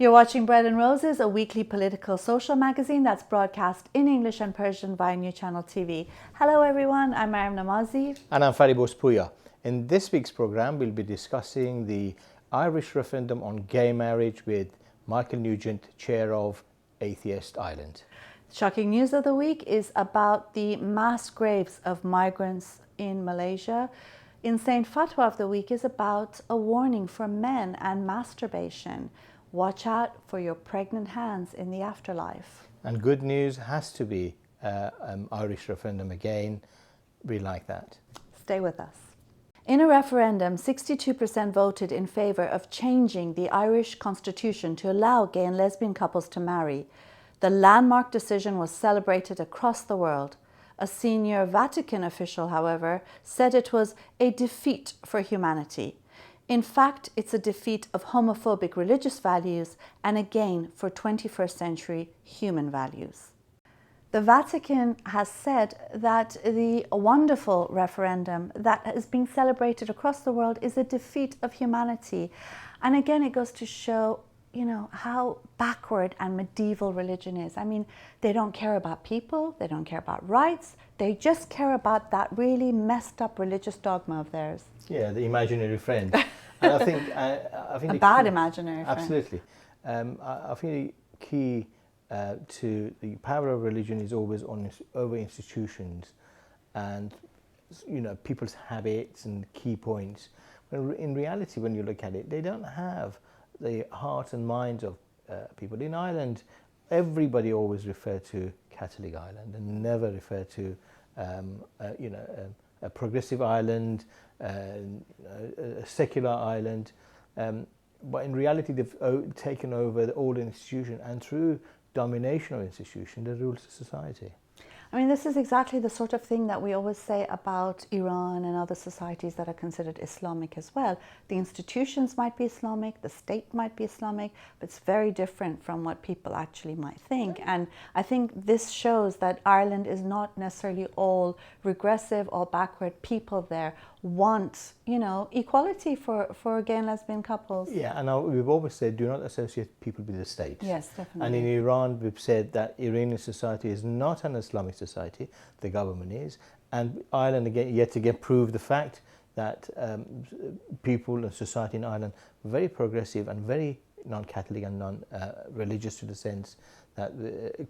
You're watching Bread and Roses, a weekly political social magazine that's broadcast in English and Persian via New Channel TV. Hello everyone, I'm Maryam Namazie. And I'm Fariborz Pooya. In this week's programme, we'll be discussing the Irish referendum on gay marriage with Michael Nugent, chair of Atheist Ireland. Shocking news of the week is about the mass graves of migrants in Malaysia. Insane fatwa of the week is about a warning for men and masturbation. Watch out for your pregnant hands in the afterlife. And good news has to be Irish referendum again. We like that. Stay with us. In a referendum, 62% voted in favour of changing the Irish constitution to allow gay and lesbian couples to marry. The landmark decision was celebrated across the world. A senior Vatican official, however, said it was a defeat for humanity. In fact, it's a defeat of homophobic religious values and a gain for 21st century human values. The Vatican has said that the wonderful referendum that is being celebrated across the world is a defeat of humanity. And again, it goes to show, how backward and medieval religion is. I mean, they don't care about people, they don't care about rights, they just care about that really messed up religious dogma of theirs. Yeah, the imaginary friend. And I think a bad imaginary friend. Absolutely. I think the key to the power of religion is always over institutions and people's habits and key points. When in reality, when you look at it, they don't have the hearts and minds of people. In Ireland, everybody always referred to Catholic Ireland and never referred to a progressive Ireland, a secular Ireland. But in reality, they've taken over all the institution, and through domination of institution, the rules of society. I mean, this is exactly the sort of thing that we always say about Iran and other societies that are considered Islamic as well. The institutions might be Islamic, the state might be Islamic, but it's very different from what people actually might think. And I think this shows that Ireland is not necessarily all regressive or backward. People there want, equality for gay and lesbian couples. Yeah, and we've always said do not associate people with the state. Yes, definitely. And in Iran, we've said that Iranian society is not an Islamic society, the government is. And Ireland, yet again, proved the fact that people and society in Ireland are very progressive and very non-Catholic and non-religious to the sense that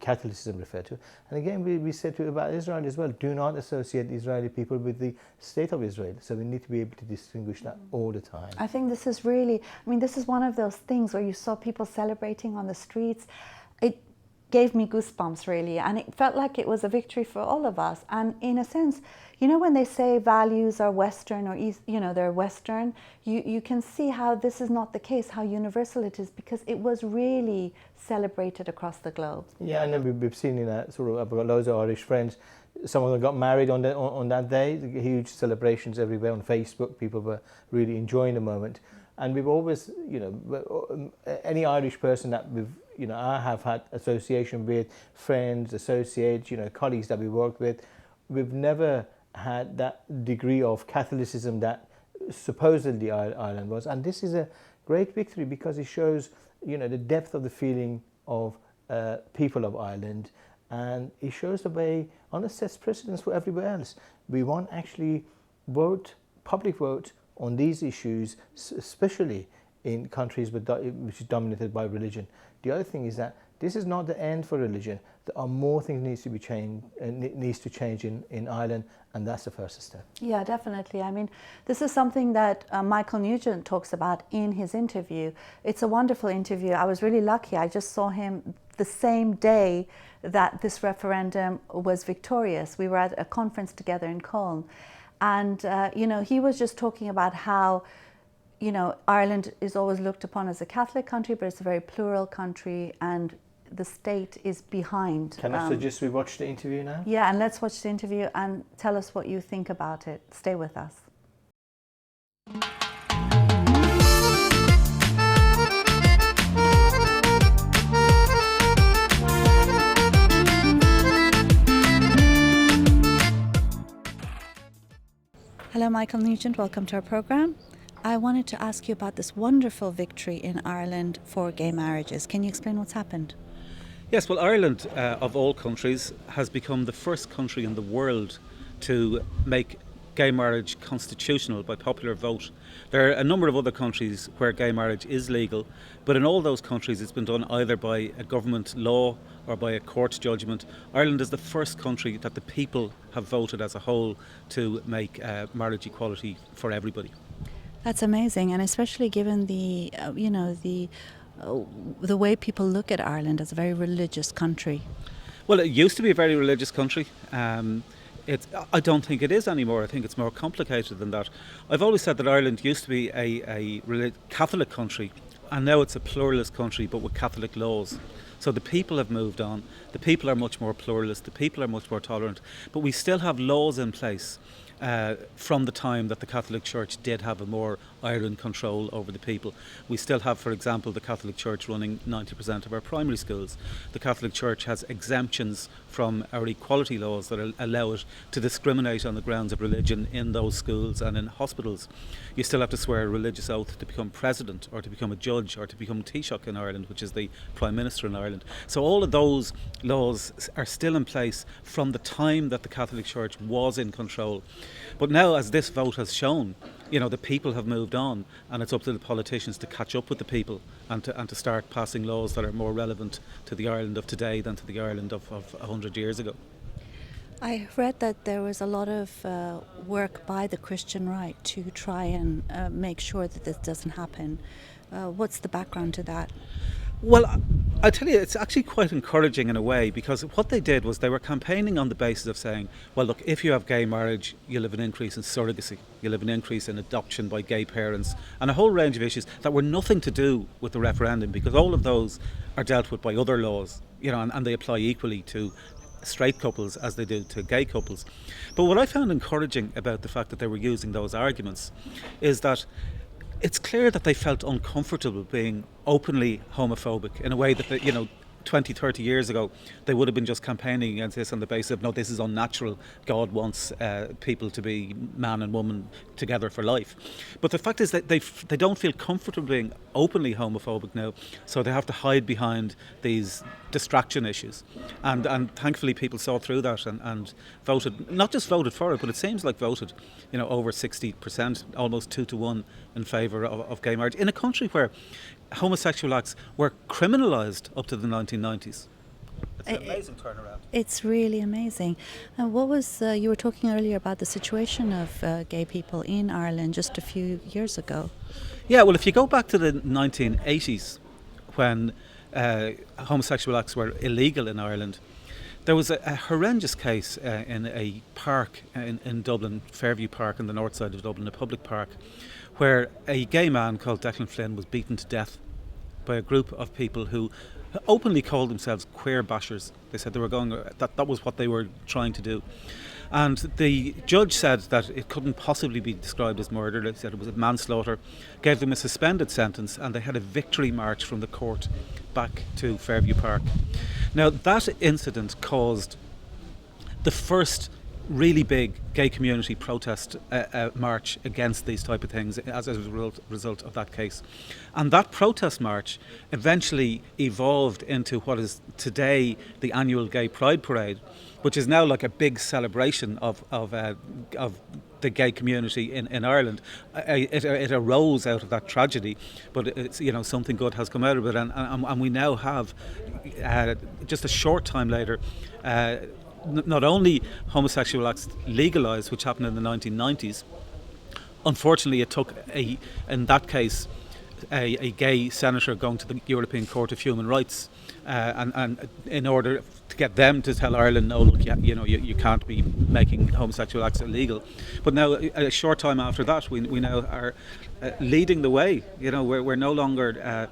Catholicism referred to. And again, we said about Israel as well, do not associate Israeli people with the state of Israel. So we need to be able to distinguish that all the time. I think this is really, this is one of those things where you saw people celebrating on the streets. It gave me goosebumps really, and it felt like it was a victory for all of us. And in a sense, when they say values are Western or East, they're Western, you can see how this is not the case, how universal it is, because it was really celebrated across the globe. Yeah, and we've seen in that I've got loads of Irish friends. Some of them got married on that day. Huge celebrations everywhere on Facebook. People were really enjoying the moment. And we've always, any Irish person that I have had association with, friends, associates, colleagues that we worked with, we've never had that degree of Catholicism that supposedly Ireland was. And this is a great victory because it shows, the depth of the feeling of people of Ireland, and it shows the way, and it sets precedence for everywhere else. We want actually public vote on these issues, especially in countries which is dominated by religion. The other thing is that this is not the end for religion. There are more things needs to change in Ireland, and that's the first step. Yeah, definitely. This is something that Michael Nugent talks about in his interview. It's a wonderful interview. I was really lucky. I just saw him the same day that this referendum was victorious. We were at a conference together in Cologne, and he was just talking about how Ireland is always looked upon as a Catholic country, but it's a very plural country, and the state is behind. Can I suggest we watch the interview now? Yeah, and let's watch the interview and tell us what you think about it. Stay with us. Hello, Michael Nugent. Welcome to our program. I wanted to ask you about this wonderful victory in Ireland for gay marriages. Can you explain what's happened? Yes, well, Ireland, of all countries, has become the first country in the world to make gay marriage constitutional by popular vote. There are a number of other countries where gay marriage is legal, but in all those countries it's been done either by a government law or by a court judgment. Ireland is the first country that the people have voted as a whole to make marriage equality for everybody. That's amazing, and especially given the the way people look at Ireland as a very religious country. Well, it used to be a very religious country. I don't think it is anymore. I think it's more complicated than that. I've always said that Ireland used to be a Catholic country, and now it's a pluralist country, but with Catholic laws. So the people have moved on. The people are much more pluralist. The people are much more tolerant. But we still have laws in place from the time that the Catholic Church did have a more iron control over the people. We still have, for example, the Catholic Church running 90% of our primary schools. The Catholic Church has exemptions from our equality laws that allow it to discriminate on the grounds of religion in those schools and in hospitals. You still have to swear a religious oath to become president or to become a judge or to become Taoiseach in Ireland, which is the Prime Minister in Ireland. So all of those laws are still in place from the time that the Catholic Church was in control. But now, as this vote has shown, the people have moved on, and it's up to the politicians to catch up with the people and to start passing laws that are more relevant to the Ireland of today than to the Ireland of 100 years ago. I read that there was a lot of work by the Christian right to try and make sure that this doesn't happen. What's the background to that? Well, I tell you, it's actually quite encouraging in a way, because what they did was they were campaigning on the basis of saying, well, look, if you have gay marriage, you'll have an increase in surrogacy, you'll have an increase in adoption by gay parents, and a whole range of issues that were nothing to do with the referendum, because all of those are dealt with by other laws, and they apply equally to straight couples as they do to gay couples. But what I found encouraging about the fact that they were using those arguments is that it's clear that they felt uncomfortable being openly homophobic in a way that 20, 30 years ago they would have been just campaigning against this on the basis of, no, this is unnatural, God wants people to be man and woman together for life. But the fact is that they don't feel comfortable being openly homophobic now, so they have to hide behind these distraction issues, and thankfully people saw through that and voted, not just voted for it, but it seems like voted over 60%, almost 2-1 in favour of gay marriage in a country where homosexual acts were criminalised up to the 1990s. It's an amazing turnaround. It's really amazing. And what was you were talking earlier about the situation of gay people in Ireland just a few years ago? Yeah, well, if you go back to the 1980s, when homosexual acts were illegal in Ireland, there was a horrendous case in a park in Dublin, Fairview Park on the north side of Dublin, a public park, where a gay man called Declan Flynn was beaten to death by a group of people who openly called themselves queer bashers. They said they were that was what they were trying to do. And the judge said that it couldn't possibly be described as murder. They said it was a manslaughter, gave them a suspended sentence, and they had a victory march from the court back to Fairview Park. Now, that incident caused the first really big gay community protest march against these type of things as a result of that case. And that protest march eventually evolved into what is today the annual Gay Pride Parade, which is now like a big celebration of the gay community in Ireland. It arose out of that tragedy, but it's something good has come out of it, and we now have just a short time later not only homosexual acts legalised, which happened in the 1990s. Unfortunately, it took in that case a gay senator going to the European Court of Human Rights and in order to get them to tell Ireland, no, look, you can't be making homosexual acts illegal. But now, a short time after that, we now are leading the way. We're no longer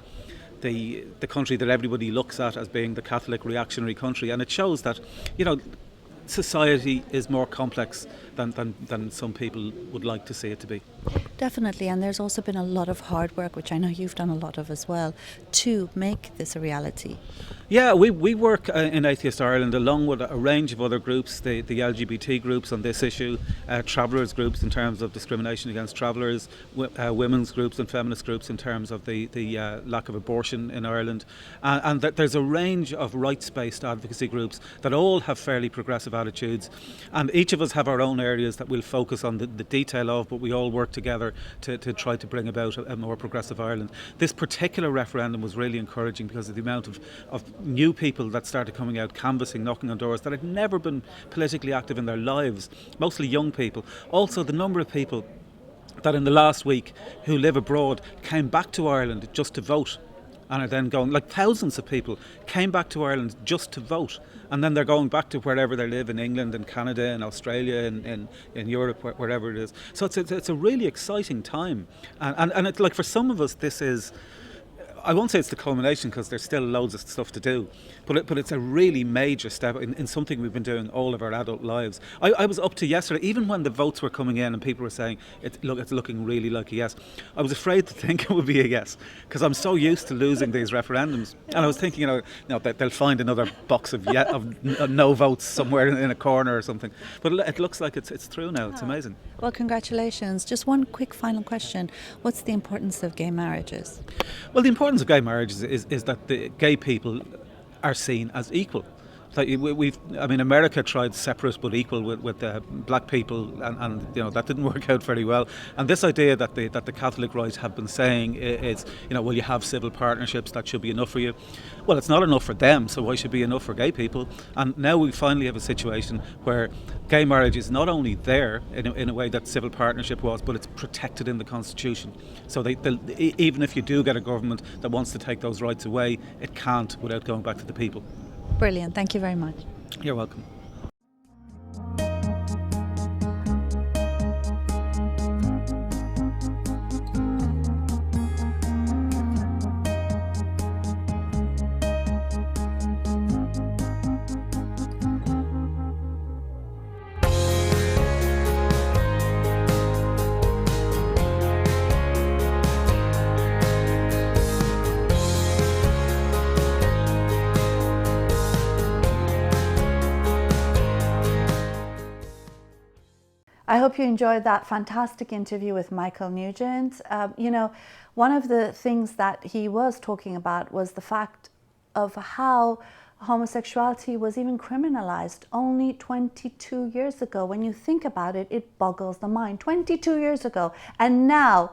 the country that everybody looks at as being the Catholic reactionary country, and it shows that society is more complex than some people would like to see it to be. Definitely, and there's also been a lot of hard work, which I know you've done a lot of as well, to make this a reality. Yeah, we work in Atheist Ireland along with a range of other groups, the LGBT groups on this issue, travellers groups in terms of discrimination against travellers, women's groups and feminist groups in terms of the lack of abortion in Ireland. And there's a range of rights-based advocacy groups that all have fairly progressive attitudes. And each of us have our own areas that we'll focus on the detail of, but we all work together to try to bring about a more progressive Ireland. This particular referendum was really encouraging because of the amount of new people that started coming out, canvassing, knocking on doors, that had never been politically active in their lives, mostly young people. Also, the number of people that in the last week who live abroad came back to Ireland just to vote and are then going, like thousands of people came back to Ireland just to vote, and then they're going back to wherever they live in England and Canada and Australia and in Europe, wherever it is. So it's a really exciting time, and it's like, for some of us this is, I won't say it's the culmination because there's still loads of stuff to do, but it's a really major step in something we've been doing all of our adult lives. I was up to yesterday, even when the votes were coming in and people were saying, it's looking really like a yes, I was afraid to think it would be a yes because I'm so used to losing these referendums. And I was thinking, they'll find another box of no votes somewhere in a corner or something. But it looks like it's through now. It's amazing. Well, congratulations. Just one quick final question. What's the importance of gay marriages? Well, the importance of gay marriages is that the gay people are seen as equal. Like America tried separate but equal with black people, and that didn't work out very well. And this idea that the Catholic right have been saying is, well, you have civil partnerships, that should be enough for you. Well, it's not enough for them, so why should it be enough for gay people? And now we finally have a situation where gay marriage is not only there in a way that civil partnership was, but it's protected in the Constitution. So even if you do get a government that wants to take those rights away, it can't without going back to the people. Brilliant. Thank you very much. You're welcome. I hope you enjoyed that fantastic interview with Michael Nugent. One of the things that he was talking about was the fact of how homosexuality was even criminalized only 22 years ago. When you think about it, it boggles the mind. 22 years ago. And now,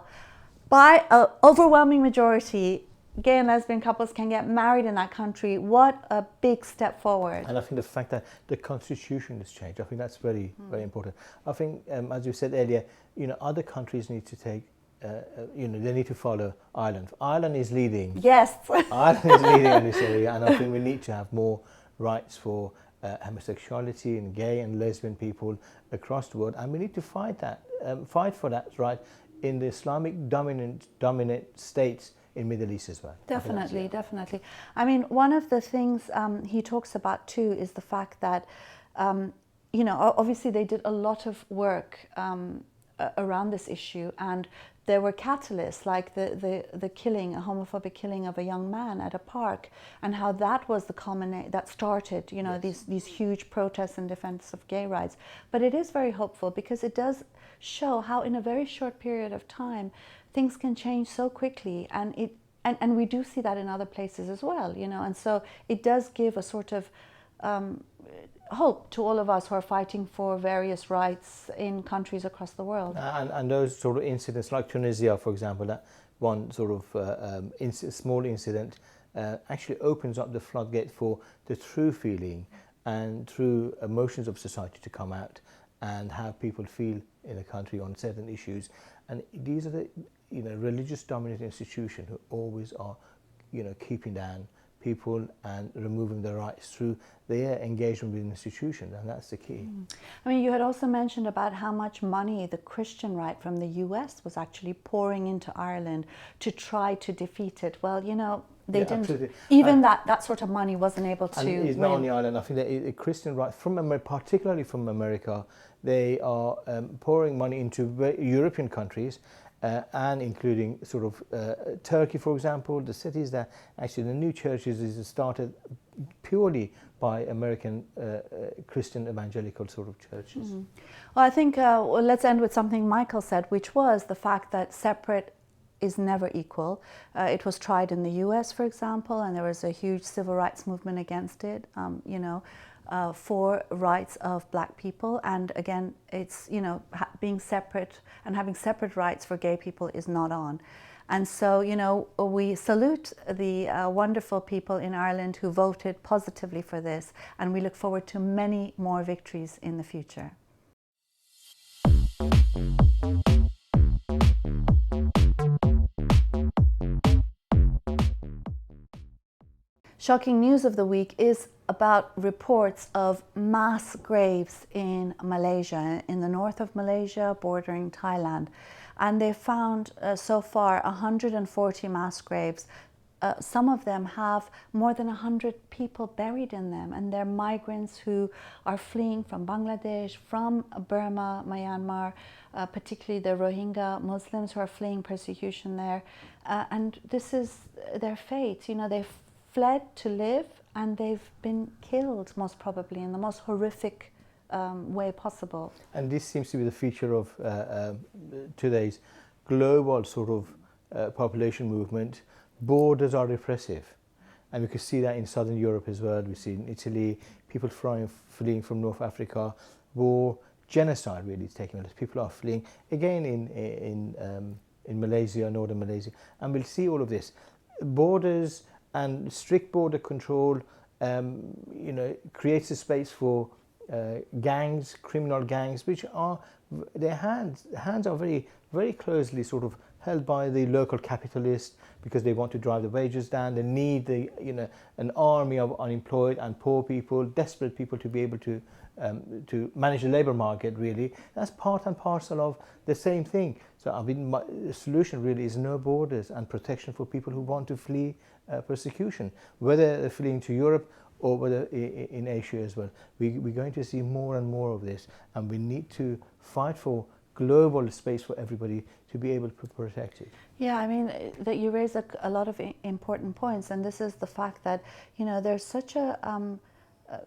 by an overwhelming majority, gay and lesbian couples can get married in that country. What a big step forward. And I think the fact that the constitution has changed, I think that's very, very important. I think, as you said earlier, other countries need to take, they need to follow Ireland. Ireland is leading. Yes. Ireland is leading in this area, and I think we need to have more rights for homosexuality and gay and lesbian people across the world, and we need to fight for that right in the Islamic dominant states in Middle East as well. Definitely, definitely. I mean, one of the things he talks about too is the fact that, obviously they did a lot of work around this issue, and there were catalysts like the killing, a homophobic killing of a young man at a park, and how that was the that started, yes, these huge protests in defense of gay rights. But it is very hopeful because it does show how in a very short period of time things can change so quickly, and we do see that in other places as well, and so it does give a sort of hope to all of us who are fighting for various rights in countries across the world. And those sort of incidents like Tunisia, for example, that one sort of small incident actually opens up the floodgate for the true feeling and true emotions of society to come out and how people feel in a country on certain issues. And these are the religious dominant institutions who always are keeping down people and removing their rights through their engagement with institutions, and that's the key. I mean, you had also mentioned about how much money the Christian right from the US was actually pouring into Ireland to try to defeat it. Well, They Yeah, didn't. absolutely. Even that sort of money wasn't able to. And it's not on the island. I think that Christian rights, particularly from America, they are pouring money into European countries, and including sort of Turkey, for example. The cities that actually the new churches is started purely by American Christian evangelical sort of churches. Mm-hmm. Well, I think let's end with something Michael said, which was the fact that separate is never equal. It was tried in the US, for example, and there was a huge civil rights movement against it, for rights of black people. And again, it's, being separate and having separate rights for gay people is not on. And so, we salute the wonderful people in Ireland who voted positively for this, and we look forward to many more victories in the future. Shocking news of the week is about reports of mass graves in Malaysia, in the north of Malaysia, bordering Thailand. And they found so far 140 mass graves. Some of them have more than 100 people buried in them, and they're migrants who are fleeing from Bangladesh, from Burma, Myanmar, particularly the Rohingya Muslims who are fleeing persecution there. And this is their fate. They've fled to live, and they've been killed, most probably, in the most horrific way possible. And this seems to be the feature of today's global sort of population movement. Borders are repressive, and we could see that in southern Europe as well. We see in Italy, people fleeing from North Africa, war, genocide really is taking place. People are fleeing again in Malaysia, northern Malaysia, and we'll see all of this. Borders and strict border control, creates a space for gangs, criminal gangs, which are their hands are very, very closely sort of held by the local capitalists, because they want to drive the wages down. They need an army of unemployed and poor people, desperate people, to be able to manage the labour market. Really, that's part and parcel of the same thing. So the solution really is no borders and protection for people who want to flee persecution, whether they're fleeing to Europe or whether in Asia as well. We're going to see more and more of this, and we need to fight for global space for everybody to be able to protect it. Yeah, I mean, that you raise a lot of important points, and this is the fact that, there's such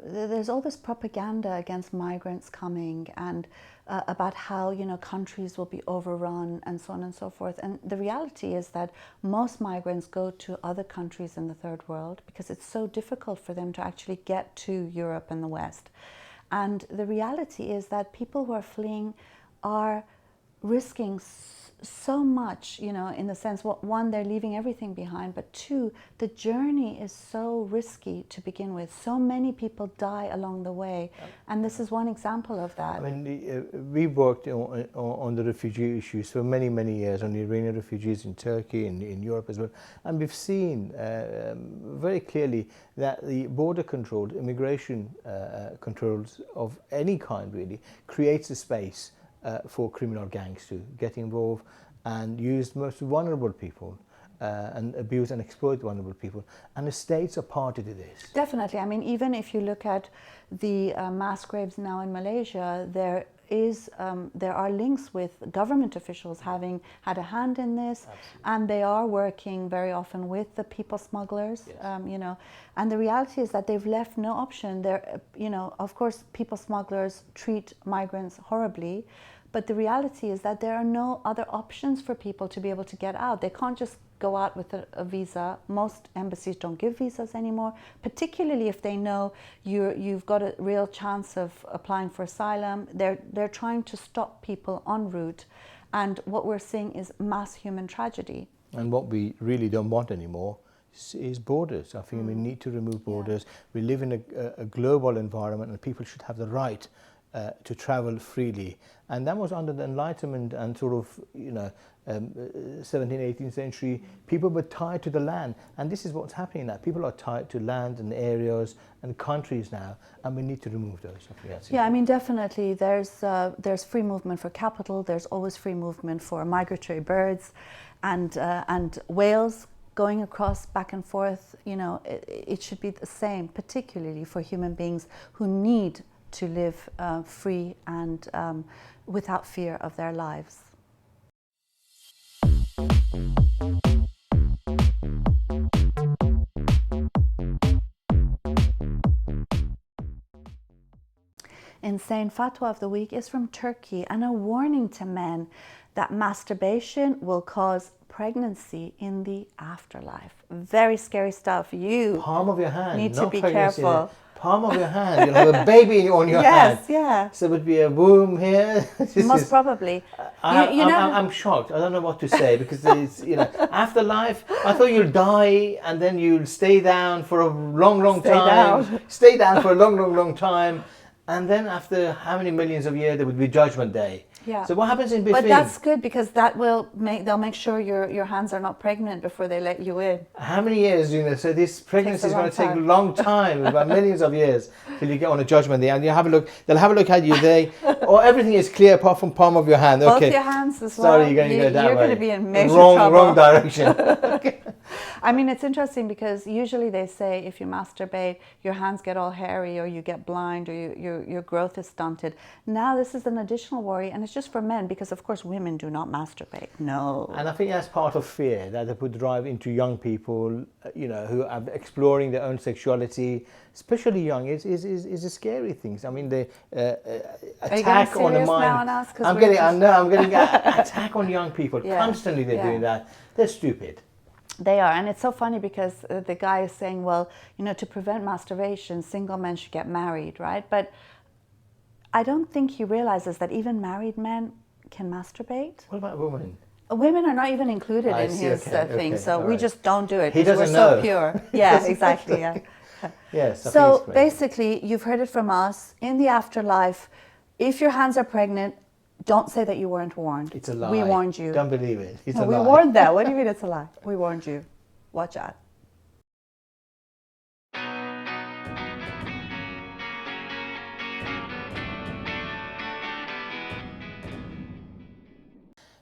there's all this propaganda against migrants coming, and about how, countries will be overrun and so on and so forth. And the reality is that most migrants go to other countries in the third world because it's so difficult for them to actually get to Europe and the West. And the reality is that people who are fleeing are risking so much, in the sense, one, they're leaving everything behind, but two, the journey is so risky to begin with. So many people die along the way, and this is one example of that. I mean, we worked on the refugee issues for many, many years, on the Iranian refugees in Turkey and in Europe as well, and we've seen very clearly that the border control, immigration controls of any kind really, creates a space for criminal gangs to get involved and use the most vulnerable people and abuse and exploit vulnerable people. And the states are party to this. Definitely. I mean, even if you look at the mass graves now in Malaysia, there are links with government officials having had a hand in this. Absolutely. And they are working very often with the people smugglers. Yes. And the reality is that they've left no option. They're, of course, people smugglers treat migrants horribly, but the reality is that there are no other options for people to be able to get out. They can't just go out with a visa. Most embassies don't give visas anymore, particularly if they know you've got a real chance of applying for asylum. They're trying to stop people en route, and what we're seeing is mass human tragedy. And what we really don't want anymore is borders. I think we need to remove borders. Yeah. We live in a global environment, and people should have the right to travel freely. And that was under the Enlightenment and sort of, 17th, 18th century. People were tied to the land. And this is what's happening now. People are tied to land and areas and countries now, and we need to remove those. Yeah, I mean, definitely. There's free movement for capital. There's always free movement for migratory birds and whales. going across back and forth, you know, it should be the same, particularly for human beings who need to live free and without fear of their lives. Insane fatwa of the week is from Turkey, and a warning to men that masturbation will cause pregnancy in the afterlife. Very scary stuff. You palm of your hand, need not to be pregnancy, careful. Palm of your hand. You'll have a baby on your hand. Yes, yeah. So it would be a womb here. Most probably. I'm shocked. I don't know what to say because it's, you know, afterlife. I thought you'll die and then you'll stay down for a long time. Stay down for a long time. And then after how many millions of years there would be Judgment Day. Yeah. So what happens in between? But that's good because that will they'll make sure your hands are not pregnant before they let you in. How many years, you know, so this pregnancy is going to take a long time, about millions of years, till you get on a Judgment Day. And you have a look, they'll have a look at you there, or everything is clear apart from palm of your hand. Okay. Both your hands as well. Sorry, you're going to go that way. You're going to be in major trouble. Wrong direction. Okay. I mean, it's interesting because usually they say if you masturbate, your hands get all hairy or you get blind or your growth is stunted. Now this is an additional worry, and it's just for men because, of course, women do not masturbate. No. And I think that's part of fear that they would drive into young people, you know, who are exploring their own sexuality, especially young, is a scary thing. I mean, the attack on the mind. I'm getting attack on young people. Yeah. Constantly they're doing that. They're stupid. They are, and it's so funny because the guy is saying, well, you know, to prevent masturbation, single men should get married, right? But I don't think he realizes that even married men can masturbate. What about women? Women are not even included in his thing, so we just don't do it. He doesn't we're know. So pure. Yeah, exactly. Yeah. Yes. So basically, you've heard it from us. In the afterlife, if your hands are pregnant, don't say that you weren't warned. It's a lie. We warned you. Don't believe it. It's a lie. We warned them. What do you mean it's a lie? We warned you. Watch out.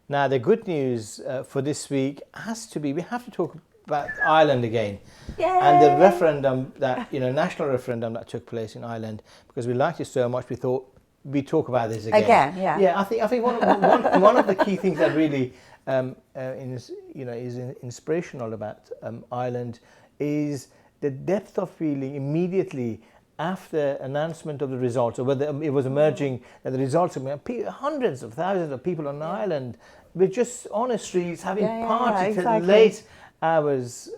Now, the good news for this week has to be, we have to talk about Ireland again. Yay! And the referendum that, you know, national referendum that took place in Ireland, because we liked it so much, we thought we'd talk about this again. Yeah. Yeah, I think one of the key things that really is inspirational about Ireland is the depth of feeling immediately after announcement of the results, or whether it was emerging that the results of hundreds of thousands of people on Ireland were just on the streets having parties till late hours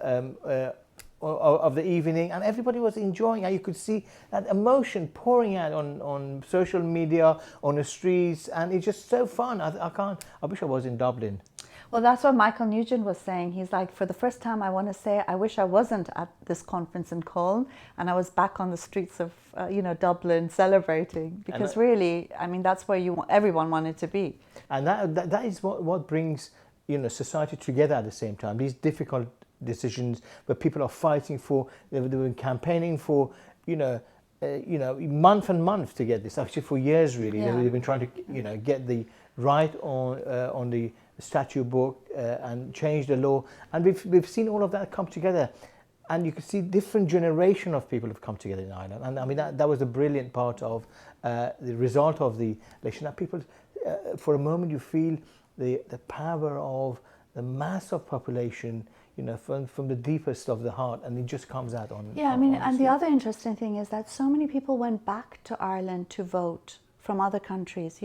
of the evening, and everybody was enjoying. And you could see that emotion pouring out on social media, on the streets, and it's just so fun. I wish I was in Dublin. Well, that's what Michael Nugent was saying. He's like, for the first time, I want to say, I wish I wasn't at this conference in Cologne and I was back on the streets of, Dublin celebrating. Because really, I mean, that's where everyone wanted to be. And that is what brings, society together at the same time. These difficult decisions where people are fighting for, they've been campaigning for, month and month to get this. Actually, for years, really, they've been trying to, get the right on the statute book and change the law, and we've seen all of that come together, and you can see different generation of people have come together in Ireland. And I mean that was a brilliant part of the result of the election, that people for a moment you feel the power of the mass of population, from the deepest of the heart, and it just comes out on. Yeah, I mean, and the other interesting thing is that so many people went back to Ireland to vote from other countries,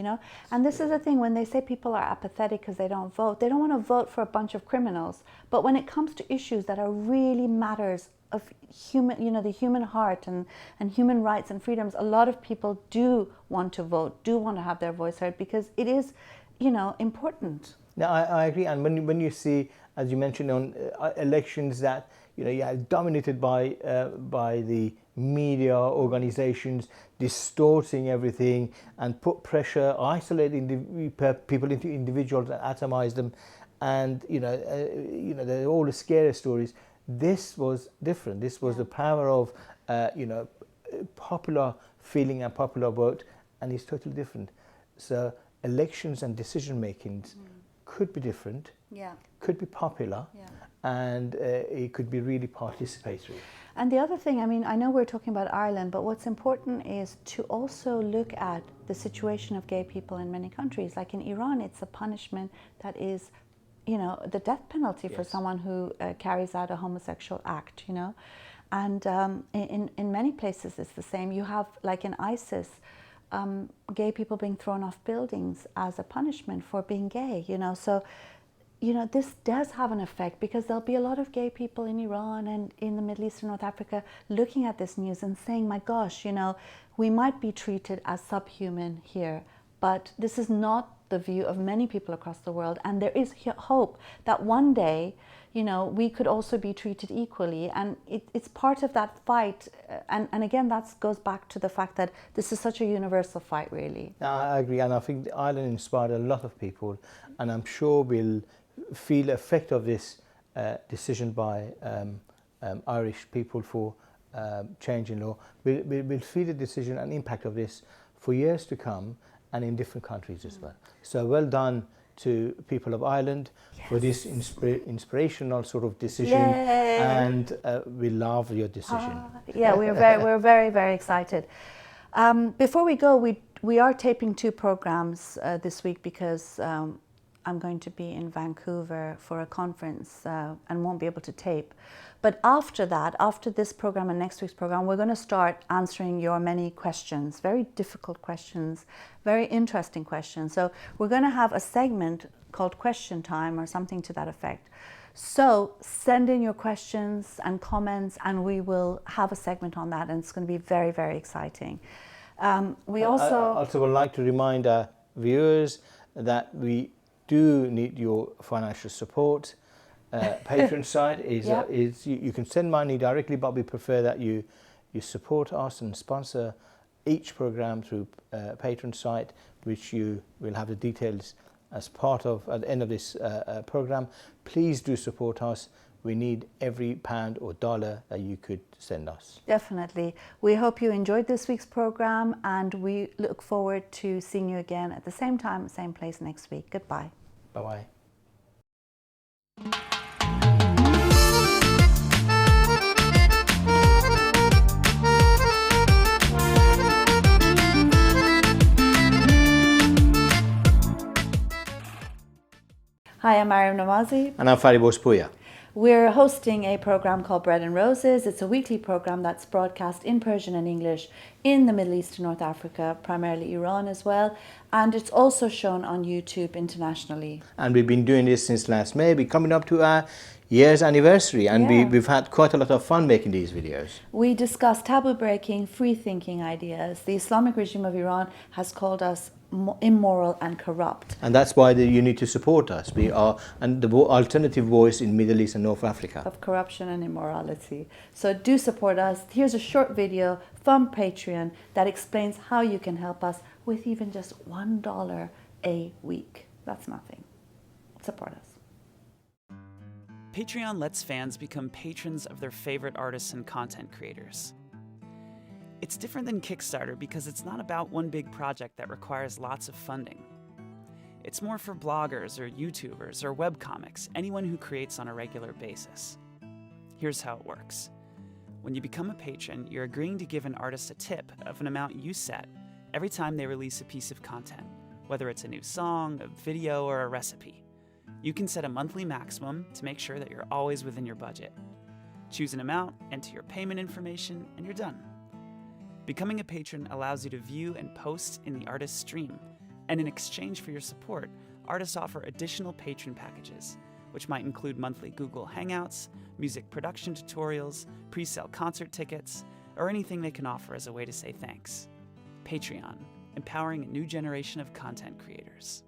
And this is the thing, when they say people are apathetic because they don't want to vote for a bunch of criminals. But when it comes to issues that are really matters of human, the human heart and human rights and freedoms, a lot of people do want to vote, do want to have their voice heard, because it is, important. Now, I agree. And when you see, as you mentioned, on elections that, dominated by the media organizations distorting everything and put pressure, isolating people into individuals and atomize them, and they're all the scary stories. This was different. This was the power of popular feeling and popular vote, and it's totally different. So elections and decision making could be different, Yeah. could be popular, Yeah. and it could be really participatory. And the other thing, I mean, I know we're talking about Ireland, but what's important is to also look at the situation of gay people in many countries. Like in Iran, it's a punishment that is, the death penalty for Yes. someone who carries out a homosexual act, And in many places it's the same. You have, like in ISIS, gay people being thrown off buildings as a punishment for being gay, So, this does have an effect, because there'll be a lot of gay people in Iran and in the Middle East and North Africa looking at this news and saying, my gosh, we might be treated as subhuman here, but this is not the view of many people across the world. And there is hope that one day, we could also be treated equally. And it's part of that fight. And again, that goes back to the fact that this is such a universal fight, really. I agree, and I think the island inspired a lot of people, and I'm sure we'll feel the effect of this decision by Irish people for changing law. We'll feel the decision and impact of this for years to come, and in different countries as well. So well done to people of Ireland for this inspirational sort of decision. Yay. And we love your decision. Yeah, we're very, very excited. Before we go, we are taping 2 programs this week, because I'm going to be in Vancouver for a conference and won't be able to tape. But after that, after this program and next week's program, we're going to start answering your many questions, very difficult questions, very interesting questions. So we're going to have a segment called Question Time or something to that effect. So send in your questions and comments, and we will have a segment on that, and it's going to be very, very exciting. We also would like to remind our viewers that we do need your financial support. Patreon site is you can send money directly, but we prefer that you support us and sponsor each program through Patreon site, which you will have the details as part of at the end of this program. Please do support us. We need every pound or dollar that you could send us. Definitely. We hope you enjoyed this week's program, and we look forward to seeing you again at the same time, same place next week. Goodbye. Bye-bye. Hi, I'm Maryam Namazie. And I'm Fariborz Pooya. We're hosting a program called Bread and Roses. It's a weekly program that's broadcast in Persian and English in the Middle East and North Africa, primarily Iran as well. And it's also shown on YouTube internationally. And we've been doing this since last May. We're coming up to our year's anniversary, and we've had quite a lot of fun making these videos. We discuss taboo-breaking, free-thinking ideas. The Islamic regime of Iran has called us immoral and corrupt. And that's why you need to support us. We are the alternative voice in Middle East and North Africa. Of corruption and immorality. So do support us. Here's a short video from Patreon that explains how you can help us with even just $1 a week. That's nothing. Support us. Patreon lets fans become patrons of their favorite artists and content creators. It's different than Kickstarter because it's not about one big project that requires lots of funding. It's more for bloggers or YouTubers or webcomics, anyone who creates on a regular basis. Here's how it works. When you become a patron, you're agreeing to give an artist a tip of an amount you set every time they release a piece of content, whether it's a new song, a video, or a recipe. You can set a monthly maximum to make sure that you're always within your budget. Choose an amount, enter your payment information, and you're done. Becoming a patron allows you to view and post in the artist's stream, and in exchange for your support, artists offer additional patron packages, which might include monthly Google Hangouts, music production tutorials, pre-sale concert tickets, or anything they can offer as a way to say thanks. Patreon, empowering a new generation of content creators.